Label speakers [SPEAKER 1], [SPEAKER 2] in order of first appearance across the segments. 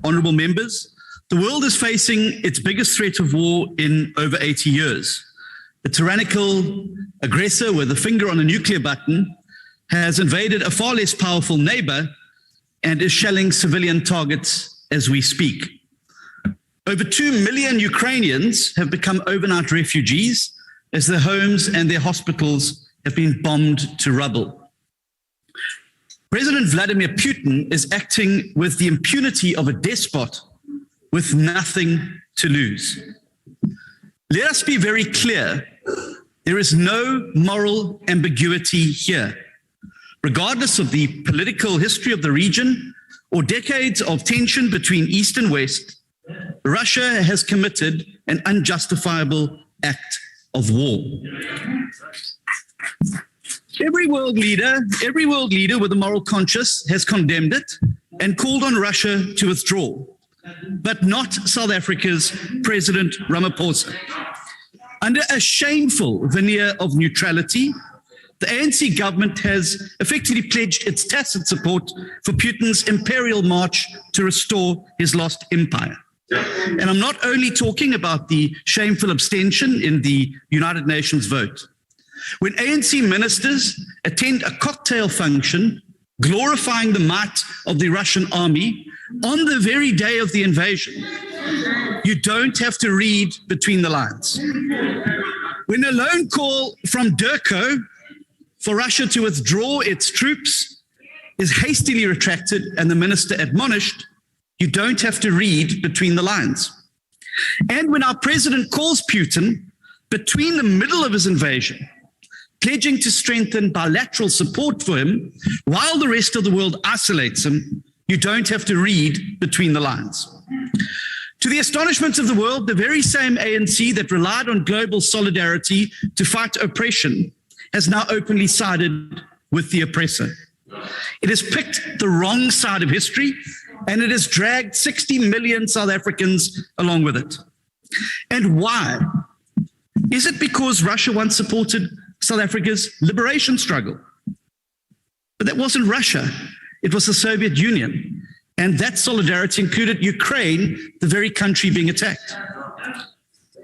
[SPEAKER 1] honorable members, the world is facing its biggest threat of war in over 80 years. A tyrannical aggressor with a finger on a nuclear button has invaded a far less powerful neighbor and is shelling civilian targets as we speak. Over 2 million Ukrainians have become overnight refugees as their homes and their hospitals have been bombed to rubble. President Vladimir Putin is acting with the impunity of a despot with nothing to lose. Let us be very clear. There is no moral ambiguity here. Regardless of the political history of the region or decades of tension between East and West, Russia has committed an unjustifiable act of war. Every world leader with a moral conscience has condemned it and called on Russia to withdraw, but not South Africa's President Ramaphosa. Under a shameful veneer of neutrality, the ANC government has effectively pledged its tacit support for Putin's imperial march to restore his lost empire. And I'm not only talking about the shameful abstention in the United Nations vote. When ANC ministers attend a cocktail function glorifying the might of the Russian army on the very day of the invasion, you don't have to read between the lines. When a lone call from Durko for Russia to withdraw its troops is hastily retracted and the minister admonished, you don't have to read between the lines. And when our president calls Putin between the middle of his invasion, pledging to strengthen bilateral support for him while the rest of the world isolates him, you don't have to read between the lines. To the astonishment of the world, the very same ANC that relied on global solidarity to fight oppression has now openly sided with the oppressor. It has picked the wrong side of history, and it has dragged 60 million South Africans along with it. And why? Is it because Russia once supported South Africa's liberation struggle? But that wasn't Russia. It was the Soviet Union. And that solidarity included Ukraine, the very country being attacked.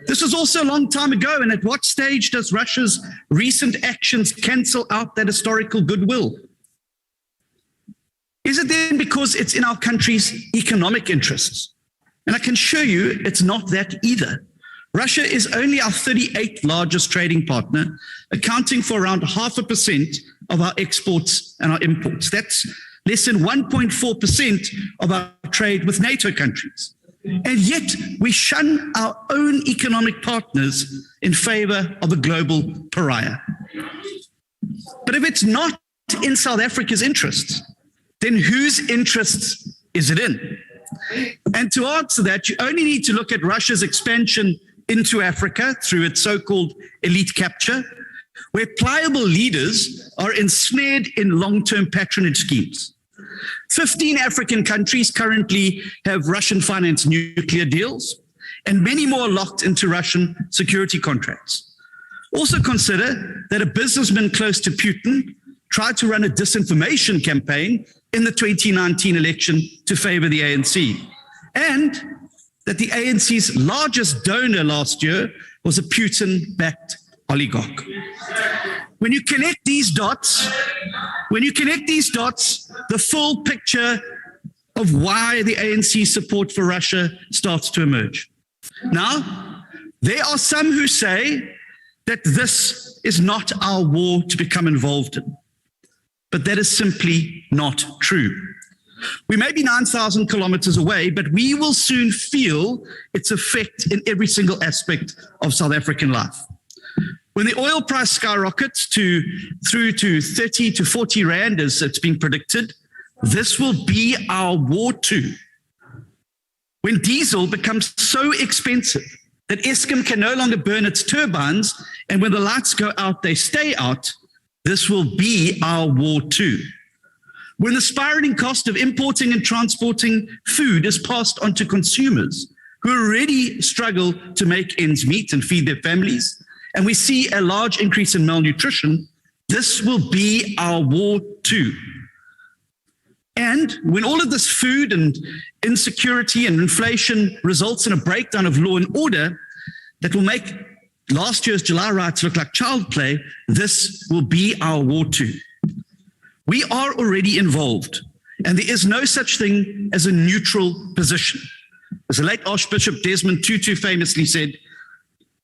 [SPEAKER 1] This was also a long time ago. And at what stage does Russia's recent actions cancel out that historical goodwill? Is it then because it's in our country's economic interests? And I can assure you it's not that either. Russia is only our 38th largest trading partner, accounting for around 0.5% of our exports and our imports. That's less than 1.4% of our trade with NATO countries. And yet we shun our own economic partners in favor of a global pariah. But if it's not in South Africa's interests, then whose interests is it in? And to answer that, you only need to look at Russia's expansion into Africa through its so-called elite capture, where pliable leaders are ensnared in long-term patronage schemes. 15 African countries currently have Russian-financed nuclear deals, and many more locked into Russian security contracts. Also consider that a businessman close to Putin tried to run a disinformation campaign in the 2019 election to favor the ANC, and that the ANC's largest donor last year was a Putin-backed oligarch. When you connect these dots, the full picture of why the ANC's support for Russia starts to emerge. Now, there are some who say that this is not our war to become involved in, but that is simply not true. We may be 9,000 kilometers away, but we will soon feel its effect in every single aspect of South African life. When the oil price skyrockets through to 30 to 40 rand, as it's been predicted, this will be our war too. When diesel becomes so expensive that Eskom can no longer burn its turbines, and when the lights go out, they stay out, this will be our war too. When the spiraling cost of importing and transporting food is passed on to consumers who already struggle to make ends meet and feed their families, and we see a large increase in malnutrition, this will be our war too. And when all of this food and insecurity and inflation results in a breakdown of law and order that will make last year's July riots look like child play, this will be our war too. We are already involved, and there is no such thing as a neutral position. As the late Archbishop Desmond Tutu famously said,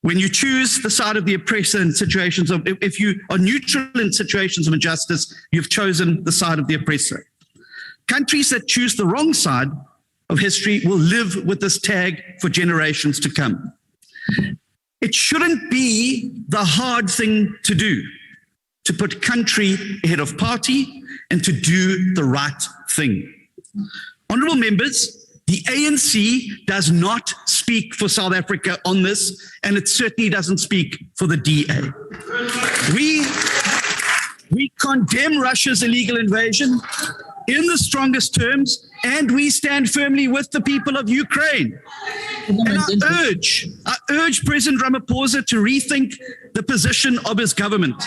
[SPEAKER 1] when you choose the side of the oppressor in situations of, if you are neutral in situations of injustice, you've chosen the side of the oppressor. Countries that choose the wrong side of history will live with this tag for generations to come. It shouldn't be the hard thing to do, to put country ahead of party and to do the right thing. Honourable members, the ANC does not speak for South Africa on this, and it certainly doesn't speak for the DA. We condemn Russia's illegal invasion in the strongest terms, and we stand firmly with the people of Ukraine. And I urge President Ramaphosa to rethink the position of his government.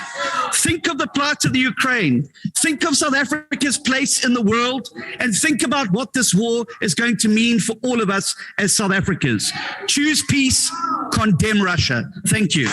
[SPEAKER 1] Think of the plight of the Ukraine. Think of South Africa's place in the world, and think about what this war is going to mean for all of us as South Africans. Choose peace, condemn Russia. Thank you.